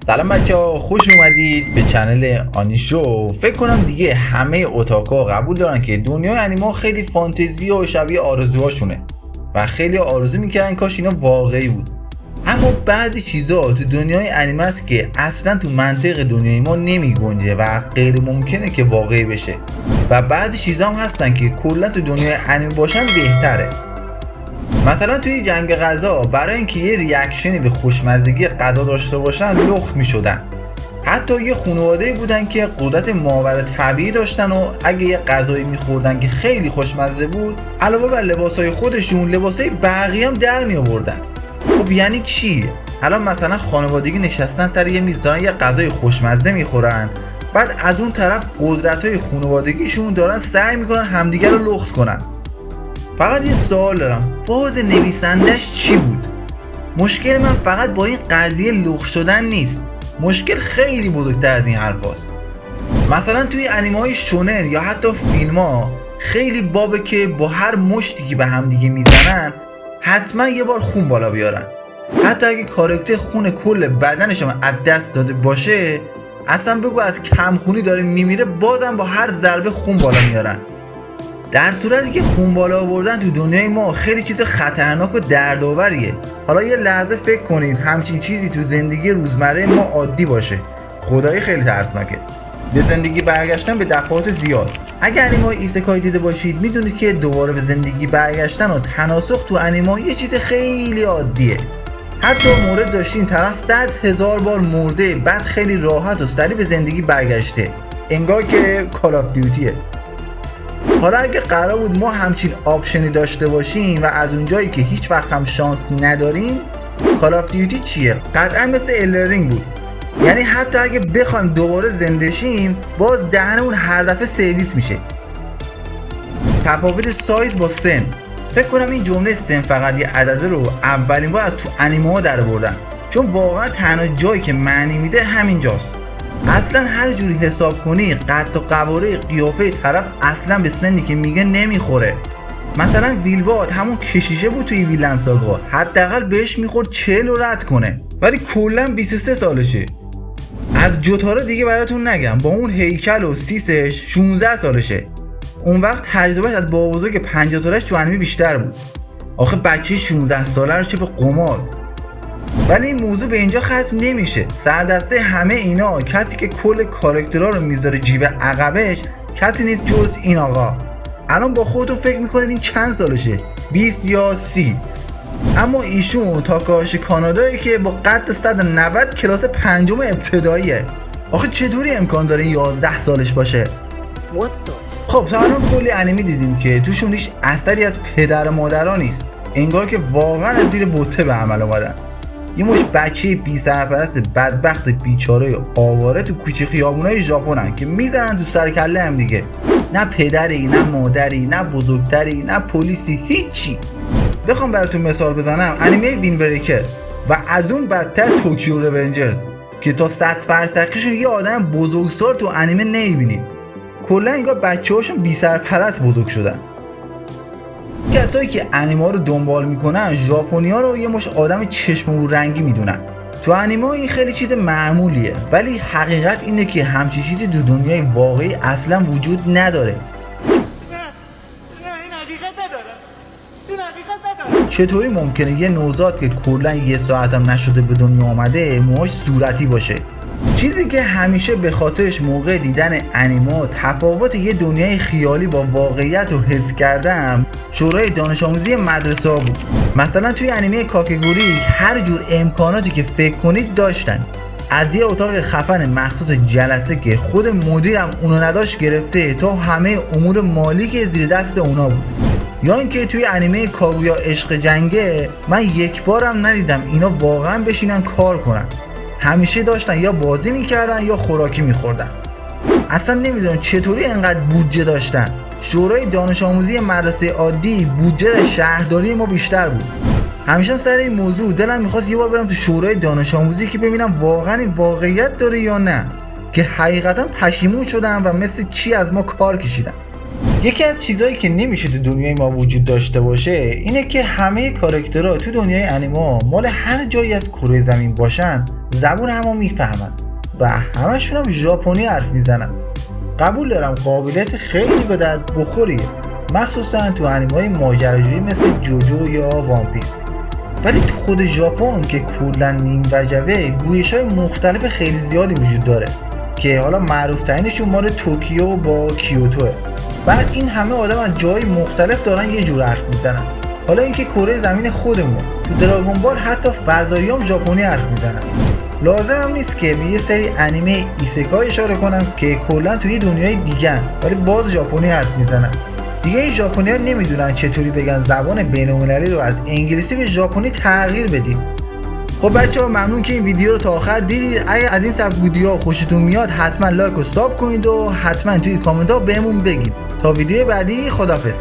سلام بچه‌ها، خوش اومدید به چنل آنیشو. فکر کنم دیگه همه اوتاکا قبول دارن که دنیای انیما خیلی فانتزی و شبیه آرزوهاشونه و خیلی آرزو میکردن کاش اینا واقعی بود. اما بعضی چیزا تو دنیای انیمه است که اصلا تو منطق دنیای ما نمیگنجه و غیر ممکنه که واقعی بشه و بعضی چیزا هم هستن که کلا تو دنیای انیمه باشن بهتره. مثلا توی جنگ غذا برای اینکه یه ریاکشنی به خوشمزگی غذا داشته باشن لخت میشدن. حتی یه خانواده بودن که قدرت ماورا طبیعی داشتن و اگه یه غذایی میخوردن که خیلی خوشمزه بود، علاوه بر لباسای خودشون لباسای بقیه هم در می آوردن. خب یعنی چی؟ الان مثلا خانوادگی نشستن سر یه میز دارن یه غذای خوشمزه میخورن، بعد از اون طرف قدرتای خانوادگیشون دارن سعی میکنن همدیگه رو لخت کنن. فقط یه سوال دارم، فاز نویسندش چی بود؟ مشکل من فقط با این قضیه لخت شدن نیست، مشکل خیلی بزرگتر از این حرف هست. مثلا توی انیمه های شونن یا حتی فیلم ها خیلی بابه که با هر مشتی که به هم دیگه میزنن حتما یه بار خون بالا بیارن. حتی اگه کاراکتر خون کل بدنش هم از دست داده باشه، اصلا بگو از کمخونی داره میمیره، بازم با هر ضربه خون بالا میارن. در صورتی که خون بالا آوردن تو دنیای ما خیلی چیز خطرناک و دردآوریه. حالا یه لحظه فکر کنید همچین چیزی تو زندگی روزمره ما عادی باشه، خدایی خیلی ترسناکه. به زندگی برگشتن به دفعات زیاد. اگه انیمه ایسکای دیده باشید میدونید که دوباره به زندگی برگشتن و تناسخ تو انیمه یه چیز خیلی عادیه. حتی مورد داشتیم طرف 100,000 بار مرده بعد خیلی راحت و سریع به زندگی برگشته، انگار که کال آف دیوتیه. حالا اگه قرار بود ما همچین آپشنی داشته باشیم و از اونجایی که هیچ وقت هم شانس نداریم، کال آف دیوتی چیه؟ قطعا مثل الرینگ بود. یعنی حتی اگه بخوایم دوباره زنده شیم باز دهنمون هر دفعه سرویس میشه. تفاوت سایز با سن. فکر کنم این جمله سن فقط یه عدده رو اولین بار از تو انیمه ها در آوردن، چون واقعا تنها جایی که معنی میده همین جاست. اصلا هر جوری حساب کنی قد و قواره قیافه طرف اصلا به سنی که میگه نمیخوره. مثلا ویلباد همون کشیشه بود توی ویلن ساگا، حداقل بهش میخورد 40 رو رد کنه، ولی کلا 23 سالشه. از جوتارو دیگه براتون نگم، با اون هیکل و سیسش 16 سالشه. اون وقت تجربهش از بابا بزرگ 50 سالش تو انیمه بیشتر بود. آخه بچه 16 ساله رو چه به قمار. ولی این موضوع به اینجا ختم نمیشه. سردسته همه اینا کسی که کل کاراکترها رو میذاره جیب عقبش کسی نیست جز این آقا. الان با خودتون فکر میکنید این چند سالشه؟ 20 یا 30؟ اما ایشون تاکاهاشی کانادایی که با قد 190 کلاس پنجم ابتداییه. آخه چطوری امکان داره 11 سالش باشه؟ خب تا الان کلی انیمه دیدیم که توشون هیچ اثری از پدر و مادرها نیست، انگار که واقعا از زیر بوته به عمل اومدن. یه مش بچه بی سرپرست بدبخت بیچاره آواره تو کوچه خیابونای ژاپنن که میزنن تو سر کله هم دیگه. نه پدری، نه مادری، نه بزرگتری، نه پلیسی، هیچی. بخوام براتون مثال بزنم، انیمه وین بریکر و از اون بدتر توکیو رونجرز که تا 100 فرسخیشون یه آدم بزرگسال تو انیمه نمیبینید. کلا انگار بچه‌هاشون بی سرپرست بزرگ شدن. کسایی که انیمه رو دنبال میکنن ژاپنی‌ها رو یه مش آدم چشم رنگی میدونن. تو انیمه این خیلی چیز معمولیه، ولی حقیقت اینه که همچین چیزی تو دنیای واقعی اصلا وجود نداره. چطوری ممکنه یه نوزاد که کلا یه ساعت هم نشده به دنیا آمده موهاش صورتی باشه؟ چیزی که همیشه به خاطرش موقع دیدن انیمه تفاوت یه دنیای خیالی با واقعیت رو حس کردم شورای دانش آموزی مدرسه ها بود. مثلا توی انیمه کاکگوری هر جور امکاناتی که فکر کنید داشتن، از یه اتاق خفن مخصوص جلسه که خود مدیرم اونو نداشت گرفته تا همه امور مالی که زیر دست اونا بود. یا اینکه توی انیمه کاگویا عشق جنگه من یک بارم ندیدم اینا واقعا بشینن کار کنن. همیشه داشتن یا بازی میکردن یا خوراکی میخوردن. اصلا نمیدونم چطوری انقدر بودجه داشتن. شورای دانش آموزی مدرسه عادی بودجه شهرداری ما بیشتر بود. همیشه سر این موضوع دلم میخواست یه بار برم تو شورای دانش آموزی که ببینم واقعا این واقعیت داره یا نه، که حقیقتا پشیمون شدم و مثل چی از ما کار کشیدن. یکی از چیزهایی که نمیشه تو دنیای ما وجود داشته باشه اینه که همه کاراکترها تو دنیای انیما مال هر جایی از کره زمین باشن زبون همو میفهمن و همشون هم ژاپنی حرف میزنن. قبول دارم قابلیت خیلی به درد بخوریه، مخصوصا تو انیمه‌های ماجراجویی مثل جوجو یا وان پیس. ولی تو خود ژاپن که کلا نیم وجبه گویش‌های مختلف خیلی زیادی وجود داره که حالا معروف ترینشون مال توکیو با کیوتوه. بعد این همه آدم از جای مختلف دارن یه جور حرف میزنن. حالا اینکه کره زمین خودمونه، تو دراگون بال حتی فضاییام ژاپنی حرف میزنن. لازم هم نیست که به یه سری انیمه ایسکای اشاره کنم که کلا توی دنیای دیگه‌ن ولی باز ژاپنی حرف میزنن. دیگه این ژاپنی‌ها نمیدونن چطوری بگن زبان بین‌المللی رو از انگلیسی به ژاپنی تغییر بدید. خب بچه‌ها ممنون که این ویدیو رو تا آخر دیدید. اگه از این سبک ویدیوها خوشتون میاد حتما لایک و ساب کنید و حتما توی کامنت‌ها بهمون بگید. تا ویدیو بعدی خداحافظ.